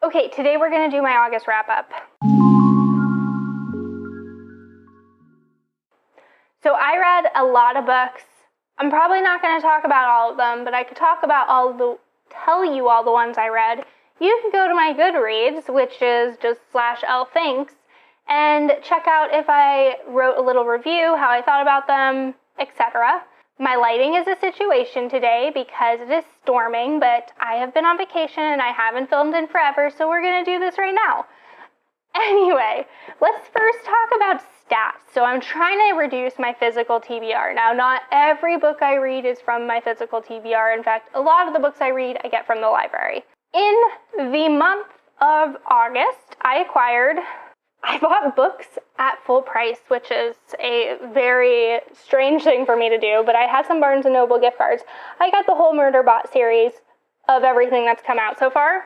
Okay, today we're going to do my August wrap-up. So I read a lot of books. I'm probably not going to talk about all of them, but I could tell you all the ones I read. You can go to my Goodreads, which is just /LThinks, and check out if I wrote a little review, how I thought about them, etc. My lighting is a situation today because it is storming, but I have been on vacation and I haven't filmed in forever, so we're going to do this right now. Anyway, let's first talk about stats. So I'm trying to reduce my physical TBR. Now, not every book I read is from my physical TBR. In fact, a lot of the books I read, I get from the library. In the month of August, I bought books at full price, which is a very strange thing for me to do, but I had some Barnes & Noble gift cards. I got the whole Murderbot series of everything that's come out so far.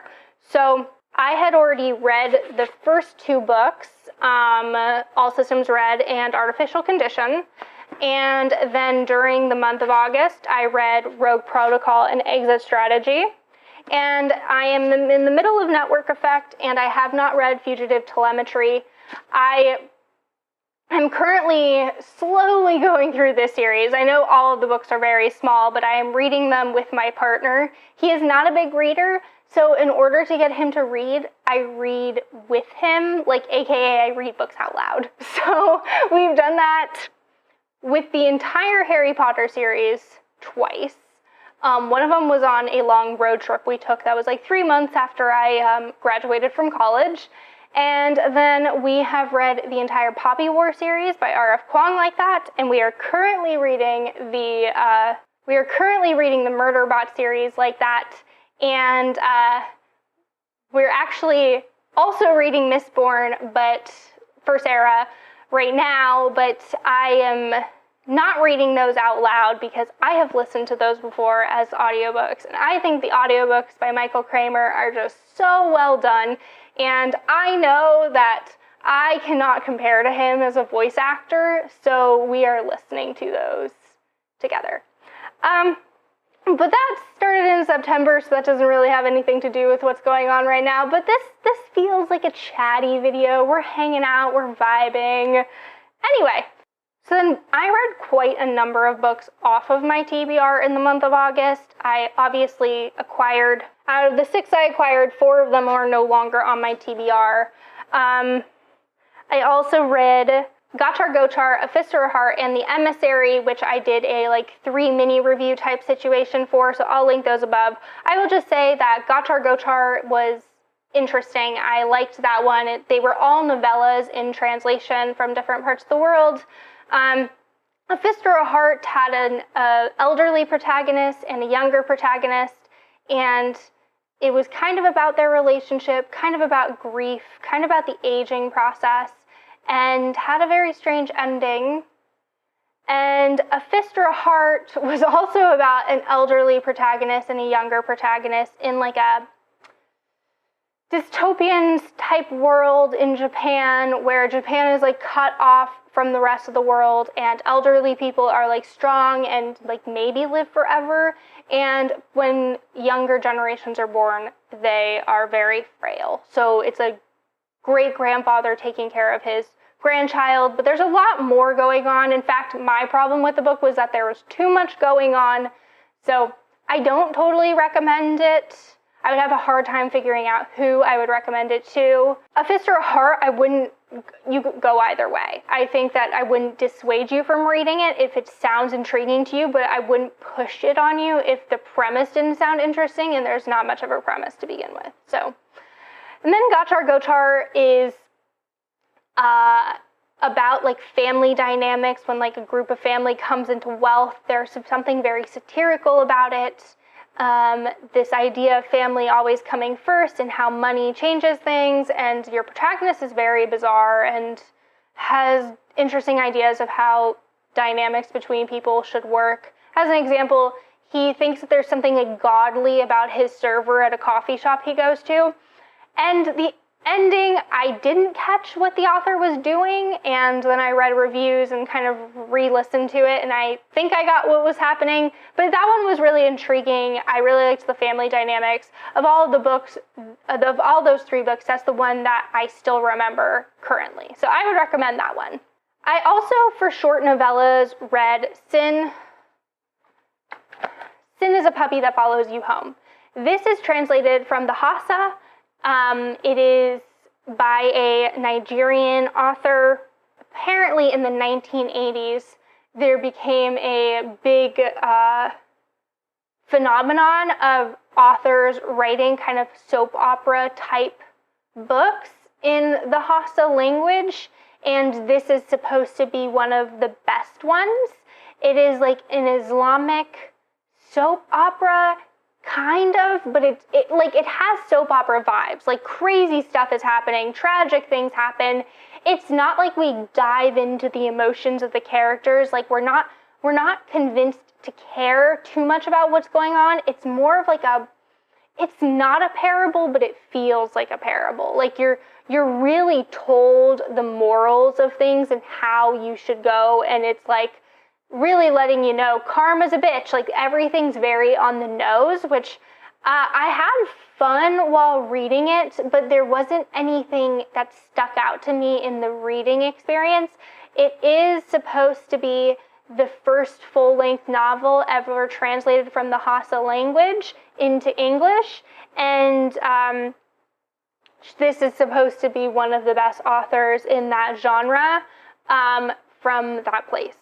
So I had already read the first 2 books, All Systems Red and Artificial Condition. And then during the month of August, I read Rogue Protocol and Exit Strategy. And I am in the middle of Network Effect, and I have not read Fugitive Telemetry. I am currently slowly going through this series. I know all of the books are very small, but I am reading them with my partner. He is not a big reader, so in order to get him to read, I read with him, AKA I read books out loud. So we've done that with the entire Harry Potter series twice. One of them was on a long road trip we took that was 3 months after I graduated from college. And then we have read the entire Poppy War series by R.F. Kuang like that, and we are currently reading the Murderbot series like that, and we're actually also reading Mistborn, but First Era right now, but I am not reading those out loud because I have listened to those before as audiobooks, and I think the audiobooks by Michael Kramer are just so well done, and I know that I cannot compare to him as a voice actor, so we are listening to those together. But that started in September, so that doesn't really have anything to do with what's going on right now, but this feels like a chatty video. We're hanging out, we're vibing. Anyway, so then I read quite a number of books off of my TBR in the month of August. I obviously acquired, out of the 6 I acquired, 4 of them are no longer on my TBR. I also read Ghochar, A Fist or a Heart, and The Emissary, which I did a 3 mini review type situation for, so I'll link those above. I will just say that Ghochar was interesting. I liked that one. They were all novellas in translation from different parts of the world. A Fist or a Heart had an elderly protagonist and a younger protagonist, and it was kind of about their relationship, kind of about grief, kind of about the aging process, and had a very strange ending. And A Fist or a Heart was also about an elderly protagonist and a younger protagonist in a dystopian type world in Japan, where Japan is cut off from the rest of the world, and elderly people are strong and maybe live forever, and when younger generations are born, they are very frail. So it's a great grandfather taking care of his grandchild, but there's a lot more going on. In fact, my problem with the book was that there was too much going on, so I don't totally recommend it. I would have a hard time figuring out who I would recommend it to. A Fist or a Heart, you could go either way. I think that I wouldn't dissuade you from reading it if it sounds intriguing to you, but I wouldn't push it on you if the premise didn't sound interesting, and there's not much of a premise to begin with. So, and then Ghochar is about family dynamics. When a group of family comes into wealth, there's something very satirical about it. This idea of family always coming first and how money changes things, and your protagonist is very bizarre and has interesting ideas of how dynamics between people should work. As an example, he thinks that there's something godly about his server at a coffee shop he goes to, and the ending, I didn't catch what the author was doing, and then I read reviews and kind of re-listened to it, and I think I got what was happening, but that one was really intriguing. I really liked the family dynamics. Of all the books, of all those 3 books, that's the one that I still remember currently. So I would recommend that one. I also, for short novellas, read Sin. Sin is a Puppy That Follows You Home. This is translated from the Hausa. It is by a Nigerian author. Apparently in the 1980s, there became a big phenomenon of authors writing kind of soap opera type books in the Hausa language, and this is supposed to be one of the best ones. It is like an Islamic soap opera, kind of, but it has soap opera vibes. Like, crazy stuff is happening, tragic things happen. It's not like we dive into the emotions of the characters. Like, we're not convinced to care too much about what's going on. It's more of like it's not a parable, but it feels like a parable. Like, you're really told the morals of things and how you should go, and it's like really letting you know karma's a bitch. Like, everything's very on the nose, which I had fun while reading it, but there wasn't anything that stuck out to me in the reading experience. It is supposed to be the first full-length novel ever translated from the Hausa language into English, and this is supposed to be one of the best authors in that genre from that place.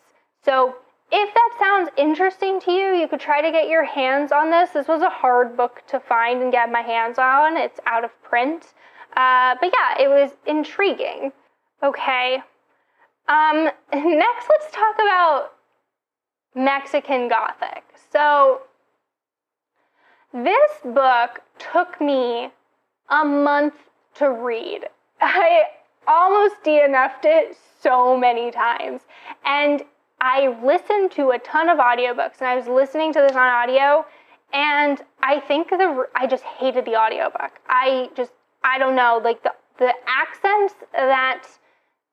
So if that sounds interesting to you, you could try to get your hands on this. This was a hard book to find and get my hands on. It's out of print. But yeah, it was intriguing. Okay. Next, let's talk about Mexican Gothic. So this book took me a month to read. I almost DNF'd it so many times. And I listened to a ton of audiobooks, and I was listening to this on audio, and I think I just hated the audiobook. I don't know, like the accents that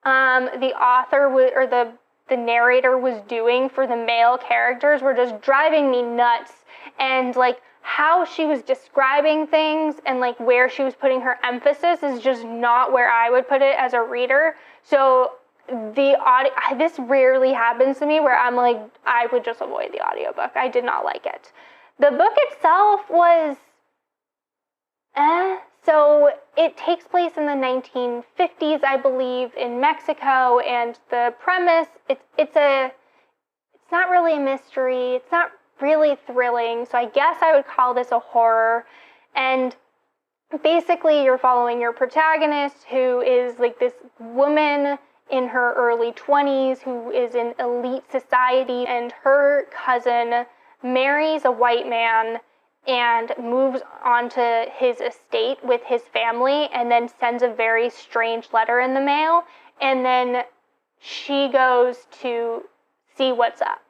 the author or the narrator was doing for the male characters were just driving me nuts, and like how she was describing things and like where she was putting her emphasis is just not where I would put it as a reader. So this rarely happens to me where I'm like, I would just avoid the audiobook. I did not like it. The book itself was so it takes place in the 1950s, I believe, in Mexico, and the premise, it's not really a mystery, it's not really thrilling, so I guess I would call this a horror. And basically you're following your protagonist, who is like this woman in her early 20s who is in elite society, and her cousin marries a white man and moves onto his estate with his family, and then sends a very strange letter in the mail, and then she goes to see what's up.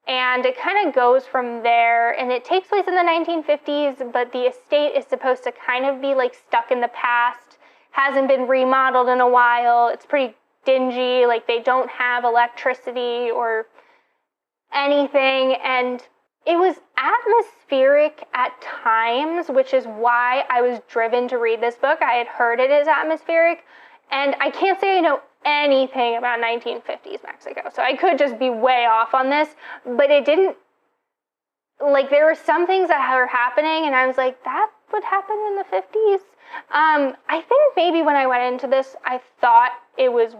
And it kind of goes from there, and it takes place in the 1950s, but the estate is supposed to kind of be like stuck in the past, hasn't been remodeled in a while, it's pretty dingy, like they don't have electricity or anything, and it was atmospheric at times, which is why I was driven to read this book. I had heard it is atmospheric, and I can't say I know anything about 1950s Mexico, so I could just be way off on this, but it didn't, like, there were some things that were happening, and I was like, that would happen in the 50s? I think maybe when I went into this, I thought it was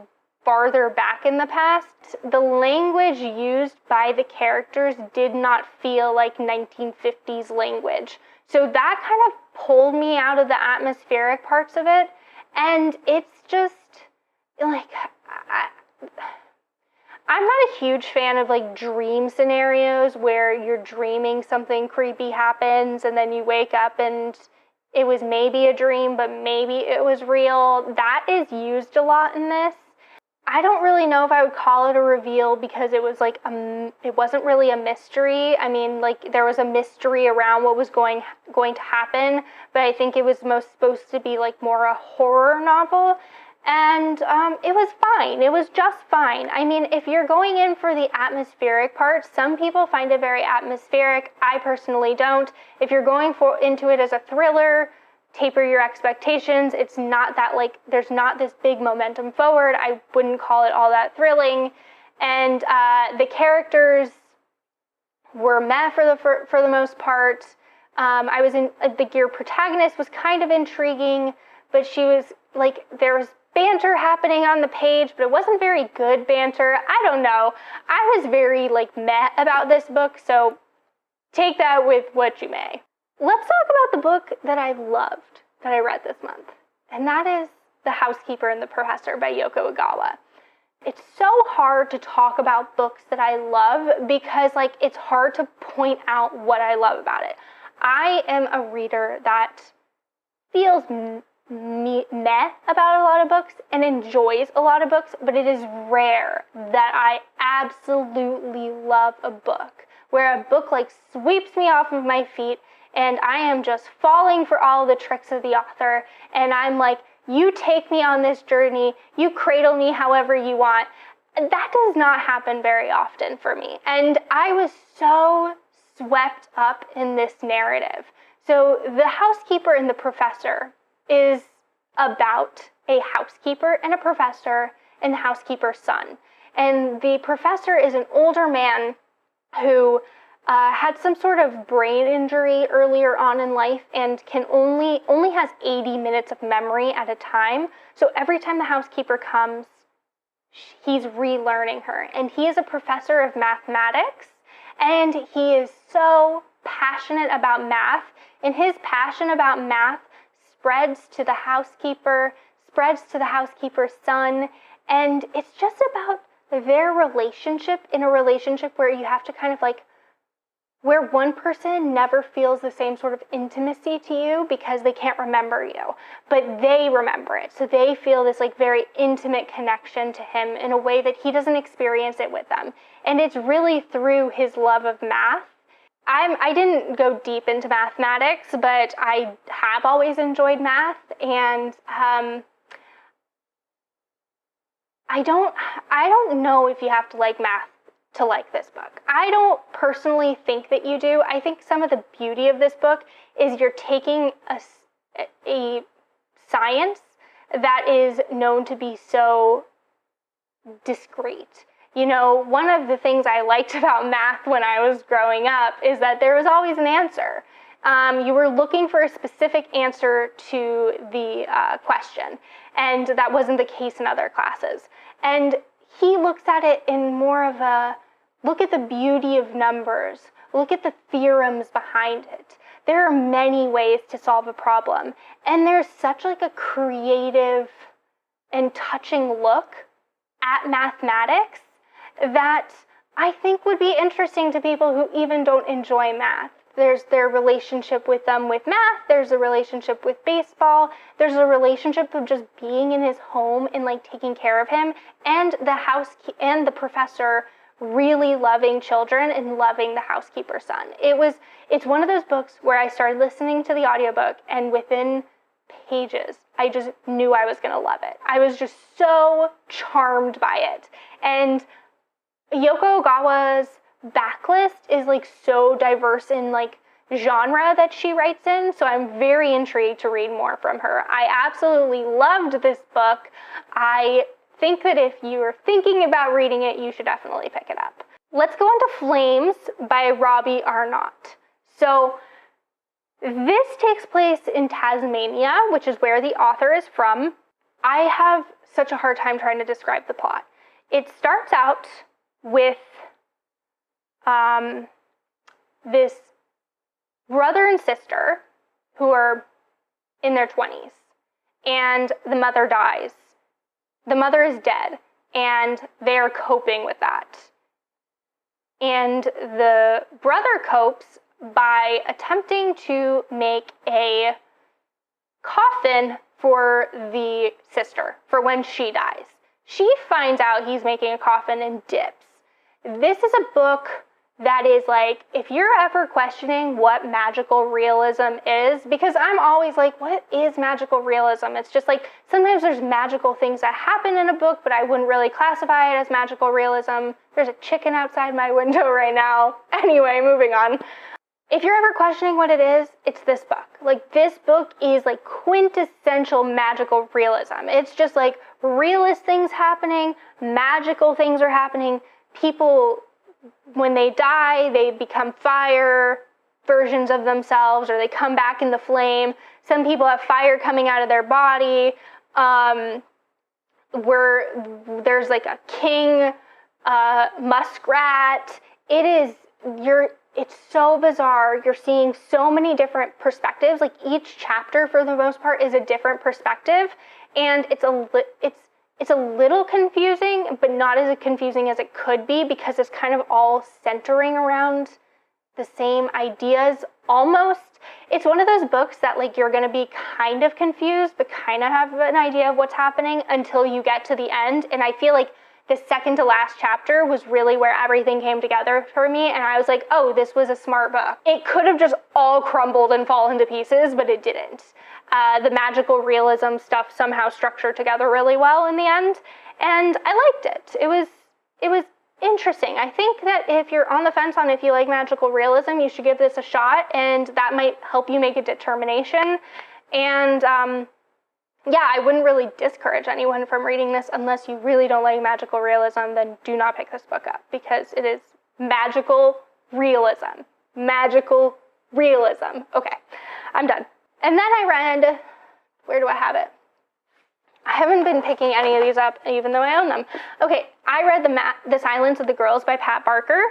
farther back in the past. The language used by the characters did not feel like 1950s language. So that kind of pulled me out of the atmospheric parts of it. And it's just, like, I'm not a huge fan of, like, dream scenarios where you're dreaming something creepy happens and then you wake up and it was maybe a dream, but maybe it was real. That is used a lot in this. I don't really know if I would call it a reveal because it was like it wasn't really a mystery. I mean, like there was a mystery around what was going to happen, but I think it was most supposed to be like more a horror novel, and it was fine. It was just fine. I mean, if you're going in for the atmospheric part, some people find it very atmospheric. I personally don't. If you're going into it as a thriller, taper your expectations. It's not that, like, there's not this big momentum forward. I wouldn't call it all that thrilling. And the characters were meh for the most part. I was in the gear protagonist was kind of intriguing, but she was like, there was banter happening on the page, but it wasn't very good banter. I don't know. I was very like meh about this book, so take that with what you may. Let's talk about the book that I loved, that I read this month, and that is The Housekeeper and the Professor by Yoko Ogawa. It's so hard to talk about books that I love because, like, it's hard to point out what I love about it. I am a reader that feels meh about a lot of books and enjoys a lot of books, but it is rare that I absolutely love a book, where a book, like, sweeps me off of my feet and I am just falling for all the tricks of the author, and I'm like, you take me on this journey, you cradle me however you want. That does not happen very often for me, and I was so swept up in this narrative. So The Housekeeper and the Professor is about a housekeeper and a professor and the housekeeper's son. And the professor is an older man who had some sort of brain injury earlier on in life and can only has 80 minutes of memory at a time. So every time the housekeeper comes, he's relearning her. And he is a professor of mathematics, and he is so passionate about math, and his passion about math spreads to the housekeeper, spreads to the housekeeper's son, and it's just about their relationship, in a relationship where you have to kind of like, where one person never feels the same sort of intimacy to you because they can't remember you, but they remember it. So they feel this like very intimate connection to him in a way that he doesn't experience it with them. And it's really through his love of math. I didn't go deep into mathematics, but I have always enjoyed math, and I don't know if you have to like math to like this book. I don't personally think that you do. I think some of the beauty of this book is you're taking a science that is known to be so discrete. You know, one of the things I liked about math when I was growing up is that there was always an answer. You were looking for a specific answer to the question, and that wasn't the case in other classes. And he looks at it in more of a, look at the beauty of numbers, look at the theorems behind it. There are many ways to solve a problem, and there's such like a creative and touching look at mathematics that I think would be interesting to people who even don't enjoy math. There's their relationship with math, there's a relationship with baseball, there's a relationship of just being in his home and like taking care of him, and the professor really loving children and loving the housekeeper's son. It's one of those books where I started listening to the audiobook, and within pages, I just knew I was going to love it. I was just so charmed by it. And Yoko Ogawa's backlist is like so diverse in like genre that she writes in, so I'm very intrigued to read more from her. I absolutely loved this book. I think that if you are thinking about reading it, you should definitely pick it up. Let's go into Flames by Robbie Arnott. So this takes place in Tasmania, which is where the author is from. I have such a hard time trying to describe the plot. It starts out with this brother and sister who are in their 20s, and the mother dies. The mother is dead, and they are coping with that. And the brother copes by attempting to make a coffin for the sister for when she dies. she finds out he's making a coffin and dips. This is a book that is like, if you're ever questioning what magical realism is, because I'm always like, what is magical realism? It's just like, sometimes there's magical things that happen in a book, but I wouldn't really classify it as magical realism. There's a chicken outside my window right now. Anyway, moving on. If you're ever questioning what it is, it's this book. Like, this book is like quintessential magical realism. It's just like realist things happening, magical things are happening, people, when they die, they become fire versions of themselves, or they come back in the flame. Some people have fire coming out of their body. Where there's like a king muskrat. It's so bizarre. You're seeing so many different perspectives. Like, each chapter, for the most part, is a different perspective, and it's a little confusing, but not as confusing as it could be, because it's kind of all centering around the same ideas almost. It's one of those books that, like, you're going to be kind of confused, but kind of have an idea of what's happening until you get to the end. And I feel like the second to last chapter was really where everything came together for me, and I was like, oh, this was a smart book. It could have just all crumbled and fallen to pieces, but it didn't. The magical realism stuff somehow structured together really well in the end, and I liked it. It was interesting. I think that if you're on the fence on if you like magical realism, you should give this a shot, and that might help you make a determination. And yeah, I wouldn't really discourage anyone from reading this unless you really don't like magical realism. Then do not pick this book up, because it is magical realism. Magical realism. Okay, I'm done. And then I read, where do I have it? I haven't been picking any of these up, even though I own them. Okay, I read The Silence of the Girls by Pat Barker.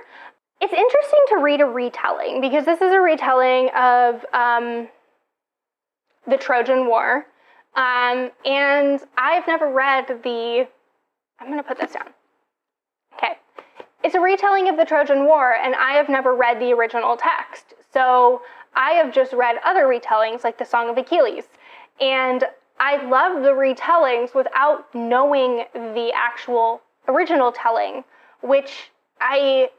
It's interesting to read a retelling, because this is a retelling of the Trojan War. And I've never read I'm going to put this down. Okay. It's a retelling of the Trojan War, and I have never read the original text. So I have just read other retellings, like the Song of Achilles. And I love the retellings without knowing the actual original telling, which I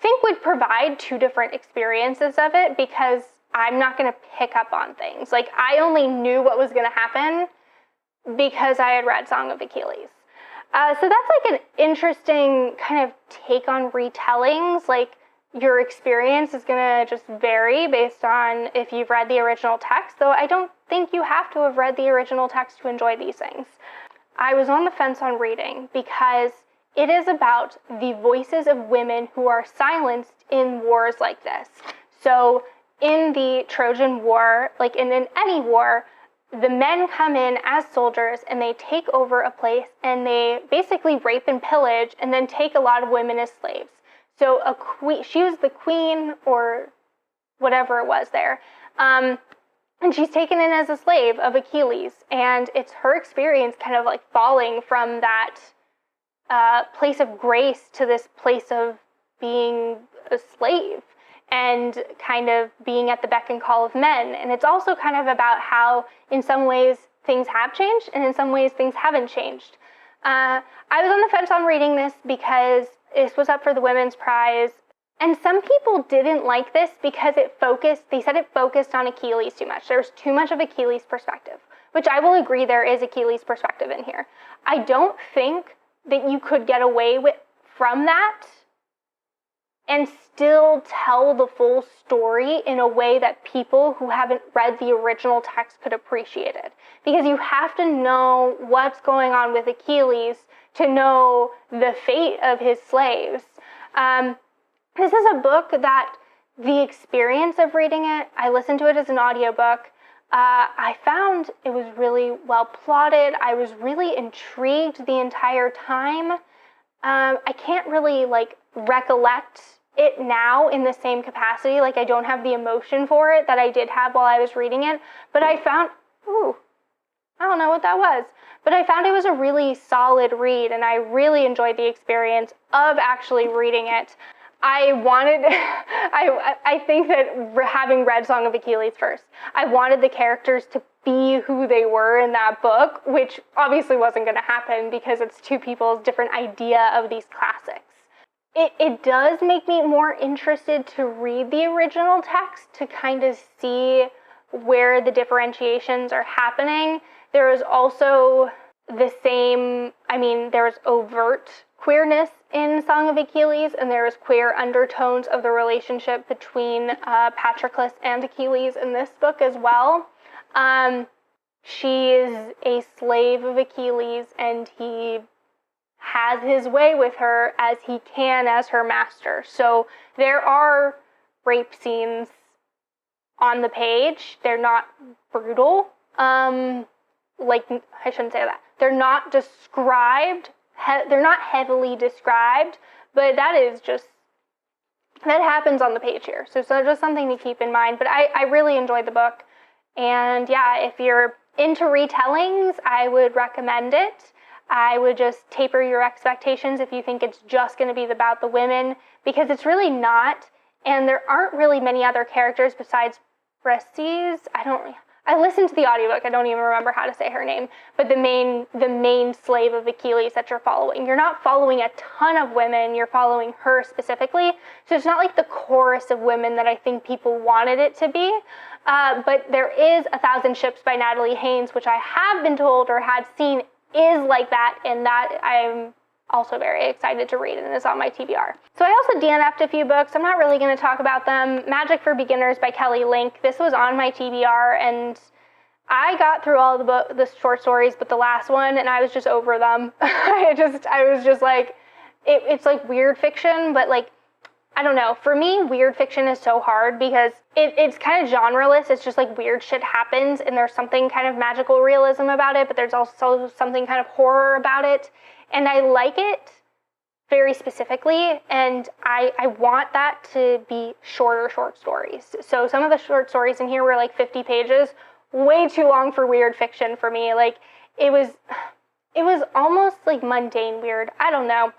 think would provide two different experiences of it, because I'm not going to pick up on things. Like, I only knew what was going to happen because I had read Song of Achilles. So that's like an interesting kind of take on retellings. Like, your experience is going to just vary based on if you've read the original text, though I don't think you have to have read the original text to enjoy these things. I was on the fence on reading because it is about the voices of women who are silenced in wars like this. So in the Trojan War, like in any war, the men come in as soldiers and they take over a place and they basically rape and pillage and then take a lot of women as slaves. So she was the queen or whatever it was there. And she's taken in as a slave of Achilles. And it's her experience kind of like falling from that place of grace to this place of being a slave and kind of being at the beck and call of men. And it's also kind of about how in some ways things have changed and in some ways things haven't changed. I was on the fence on reading this because this was up for the Women's Prize. And some people didn't like this because they said it focused on Achilles too much. There was too much of Achilles' perspective, which I will agree there is Achilles' perspective in here. I don't think that you could get away from that and still tell the full story in a way that people who haven't read the original text could appreciate it. Because you have to know what's going on with Achilles to know the fate of his slaves. This is a book that the experience of reading it, I listened to it as an audiobook. I found it was really well plotted. I was really intrigued the entire time. I can't really recollect it now in the same capacity. I don't have the emotion for it that I did have while I was reading it. But I found, I don't know what that was. But I found it was a really solid read, and I really enjoyed the experience of actually reading it. I think that having read Song of Achilles first, I wanted the characters to be who they were in that book, which obviously wasn't going to happen because it's two people's different idea of these classics. It does make me more interested to read the original text to kind of see where the differentiations are happening. There is also there was overt queerness in Song of Achilles, and there was queer undertones of the relationship between Patroclus and Achilles in this book as well. She is a slave of Achilles, and he has his way with her as he can as her master. So there are rape scenes on the page. They're not brutal. I shouldn't say that. They're not described. They're not heavily described, but that happens on the page here. So just something to keep in mind. But I really enjoyed the book. And yeah, if you're into retellings, I would recommend it. I would just taper your expectations if you think it's just going to be about the women, because it's really not. And there aren't really many other characters besides Prestes. I listened to the audiobook. I don't even remember how to say her name. But the main slave of Achilles that you're following. You're not following a ton of women. You're following her specifically. So it's not like the chorus of women that I think people wanted it to be. But there is 1,000 Ships by Natalie Haynes, which I have been told or had seen is like that. And that I'm also very excited to read, and is on my TBR. So I also DNF'd a few books. I'm not really going to talk about them. Magic for Beginners by Kelly Link. This was on my TBR, and I got through all the short stories, but the last one, and I was just over them. I was just like, it's like weird fiction, but like, I don't know. For me, weird fiction is so hard because it's kind of genreless. It's just like weird shit happens, and there's something kind of magical realism about it, but there's also something kind of horror about it. And I like it very specifically, and I want that to be short stories. So some of the short stories in here were like 50 pages, way too long for weird fiction for me. Like, it was almost like mundane weird. I don't know.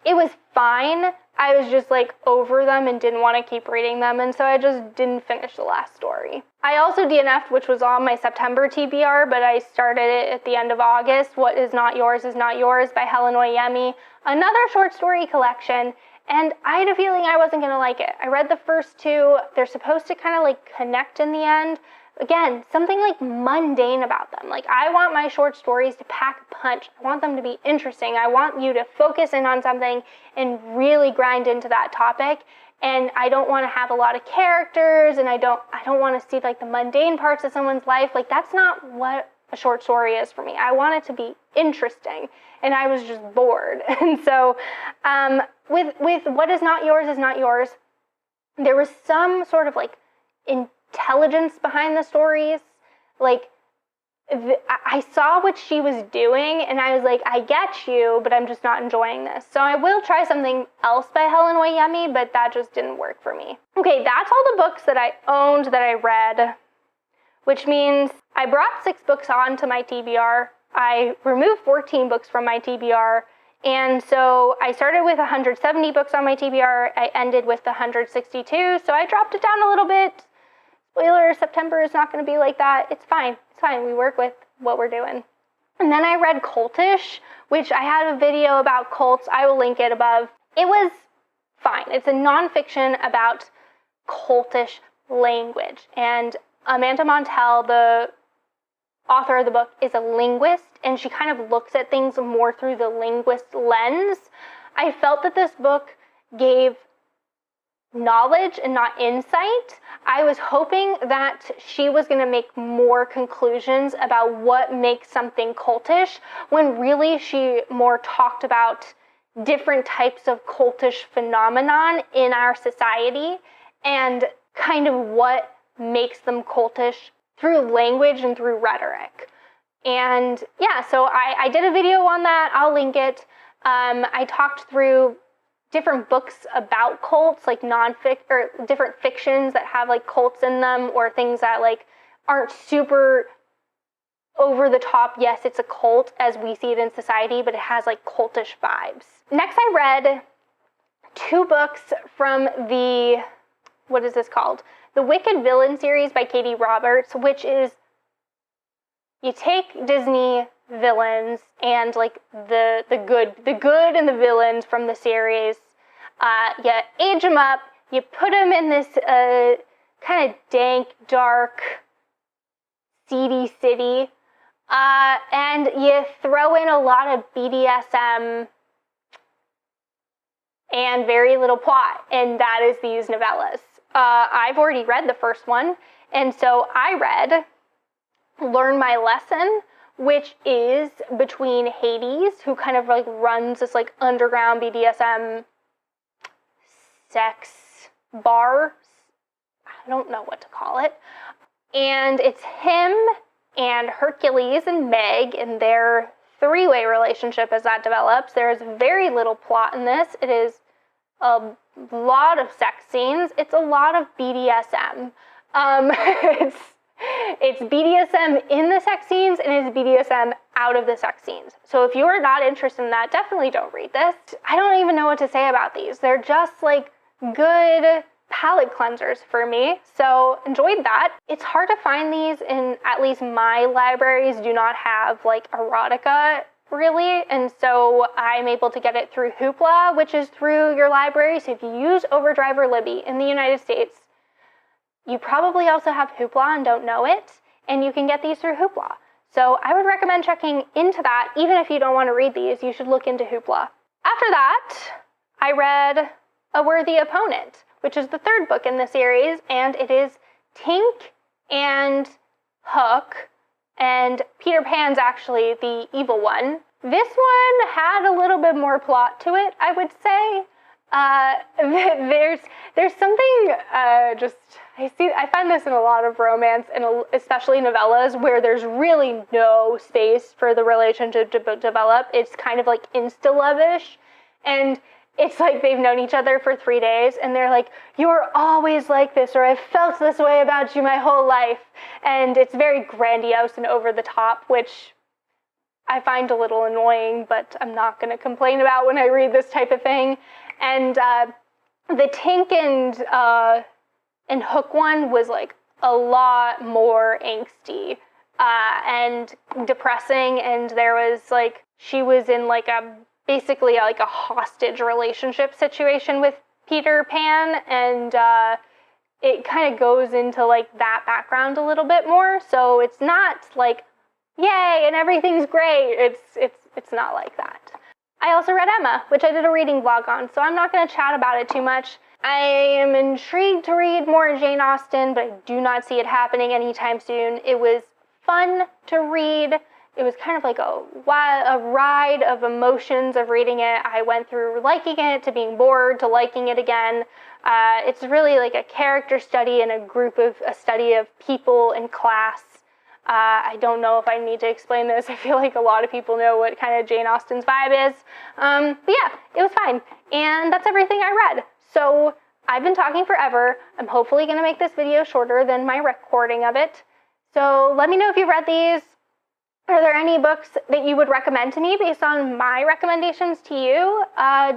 It was fine. I was just like over them and didn't want to keep reading them, and so I just didn't finish the last story. I also DNF'd, which was on my September TBR, but I started it at the end of August. What Is Not Yours Is Not Yours by Helen Oyeyemi, another short story collection, and I had a feeling I wasn't going to like it. I read the first two. They're supposed to kind of like connect in the end. Again, something like mundane about them. Like, I want my short stories to pack a punch. I want them to be interesting. I want you to focus in on something and really grind into that topic. And I don't want to have a lot of characters, and I don't want to see like the mundane parts of someone's life. Like, that's not what a short story is for me. I want it to be interesting, and I was just bored. And so with What Is Not Yours Is Not Yours, there was some sort of like intelligence behind the stories. Like, I saw what she was doing, and I was like, I get you, but I'm just not enjoying this. So I will try something else by Helen Oyeyemi, but that just didn't work for me. Okay, that's all the books that I owned that I read, which means I brought 6 books onto my TBR. I removed 14 books from my TBR, and so I started with 170 books on my TBR. I ended with 162, so I dropped it down a little bit. Spoiler, September is not going to be like that. It's fine. We work with what we're doing. And then I read Cultish, which I had a video about cults. I will link it above. It was fine. It's a nonfiction about cultish language. And Amanda Montell, the author of the book, is a linguist, and she kind of looks at things more through the linguist lens. I felt that this book gave knowledge and not insight. I was hoping that she was going to make more conclusions about what makes something cultish, when really she more talked about different types of cultish phenomenon in our society and kind of what makes them cultish through language and through rhetoric. And yeah, so I did a video on that. I'll link it. I talked through different books about cults, like or different fictions that have like cults in them, or things that like aren't super over the top. Yes, it's a cult as we see it in society, but it has like cultish vibes. Next, I read 2 books from the, what is this called? The Wicked Villain series by Katee Roberts, which is, you take Disney villains and like the good and the villains from the series, you age them up, you put them in this kind of dank, dark, seedy city, and you throw in a lot of BDSM and very little plot, and that is these novellas. I've already read the first one, and so I read Learn My Lesson, which is between Hades, who kind of like runs this like underground BDSM sex bar. I don't know what to call it. And it's him and Hercules and Meg and their 3-way relationship as that develops. There is very little plot in this. It is a lot of sex scenes. It's a lot of BDSM. It's BDSM in the sex scenes and it's BDSM out of the sex scenes. So if you are not interested in that, definitely don't read this. I don't even know what to say about these. They're just like good palate cleansers for me, so enjoyed that. It's hard to find these in, at least my libraries do not have like erotica really, and so I'm able to get it through Hoopla, which is through your library. So if you use Overdrive or Libby in the United States, you probably also have Hoopla and don't know it, and you can get these through Hoopla. So I would recommend checking into that. Even if you don't want to read these, you should look into Hoopla. After that, I read A Worthy Opponent, which is the 3rd book in the series, and it is Tink and Hook, and Peter Pan's actually the evil one. This one had a little bit more plot to it, I would say. There's something I find this in a lot of romance, and especially novellas, where there's really no space for the relationship to develop. It's kind of like insta-love-ish, and it's like they've known each other for 3 days, and they're like, "You're always like this," or "I've felt this way about you my whole life." And it's very grandiose and over the top, which I find a little annoying, but I'm not going to complain about when I read this type of thing. And the Tink and Hook one was like a lot more angsty and depressing, and there was like, she was in like basically like a hostage relationship situation with Peter Pan, and it kind of goes into like that background a little bit more. So it's not like, yay, and everything's great. It's not like that. I also read Emma, which I did a reading vlog on, so I'm not going to chat about it too much. I am intrigued to read more Jane Austen, but I do not see it happening anytime soon. It was fun to read. It was kind of like a ride of emotions of reading it. I went through liking it to being bored to liking it again. It's really like a character study and a study of people and class. I don't know if I need to explain this. I feel like a lot of people know what kind of Jane Austen's vibe is. But yeah, it was fine. And that's everything I read. So I've been talking forever. I'm hopefully going to make this video shorter than my recording of it. So let me know if you've read these. Are there any books that you would recommend to me based on my recommendations to you?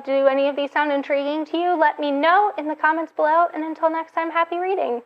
Do any of these sound intriguing to you? Let me know in the comments below. And until next time, happy reading.